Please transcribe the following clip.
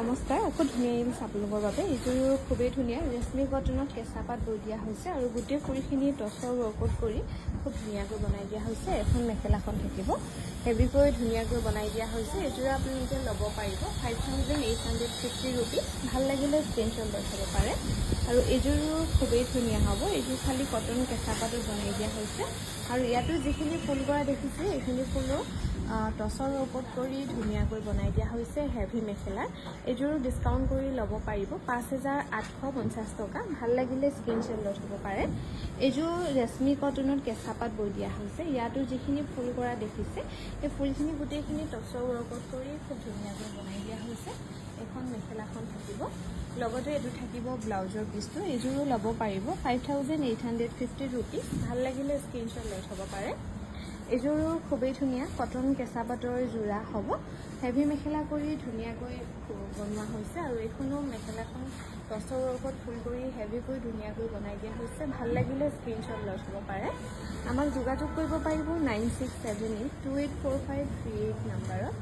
নমস্কাৰ আকৌ ধুনীয়া ইনিংছ আপোনালোকৰ বাবে এইযোৰ খুবেই ধুনীয়া ৰেশমী কটনত কেঁচা পাত বৈ দিয়া হৈছে আৰু গোটেই ফুলখিনি টচৰ ৱৰ্কআউট কৰি খুব ধুনীয়াকৈ বনাই দিয়া হৈছে। এখন মেখেলাখন থাকিব হেভিকৈ ধুনীয়াকৈ বনাই দিয়া হৈছে। এইযোৰ আপোনালোকে ল'ব পাৰিব 5850 ৰুপিজ। ভাল লাগিলে স্ক্ৰীনশ্বট লৈ থ'ব পাৰে আৰু এইযোৰো খুবেই ধুনীয়া হ'ব। এইযোৰ খালি কটন কেঁচা পাতত বনাই দিয়া হৈছে আৰু ইয়াতো যিখিনি ফুল কৰা দেখিছে এইখিনি ফুলো টচৰ ওপৰত কৰি ধুনীয়াকৈ বনাই দিয়া হৈছে। হেভি মেখেলাৰ এইযোৰো ডিছকাউণ্ট কৰি ল'ব পাৰিব 5850 টকা। ভাল লাগিলে স্ক্ৰীনশ্বট লৈ থ'ব পাৰে। এইযোৰ ৰেশমী কটনত কেঁচা পাত বৈ দিয়া হৈছে। ইয়াতো যিখিনি ফুল কৰা দেখিছে এই ফুলখিনি গোটেইখিনি টচৰ ৱৰ্কআউট কৰি খুব ধুনীয়াকৈ বনাই দিয়া হৈছে। এখন মেখেলাখন থাকিব লগতে এইটো থাকিব ব্লাউজৰ পিচটো। এইযোৰো ল'ব পাৰিব 5850 ৰুপিজ। ভাল লাগিলে স্ক্ৰীনশ্বট লৈ থ'ব পাৰে। এইযোৰো খুবেই ধুনীয়া কটন কেঁচা পাতৰ যোৰা হ'ব। হেভি মেখেলা কৰি ধুনীয়াকৈ বনোৱা হৈছে আৰু এইখনো মেখেলাখন টচৰ ওপৰত ফুল কৰি হেভিকৈ ধুনীয়াকৈ বনাই দিয়া হৈছে। ভাল লাগিলে স্ক্ৰীনশ্বট লৈ থ'ব পাৰে। আমাক যোগাযোগ কৰিব পাৰিব 9678284538 নাম্বাৰত।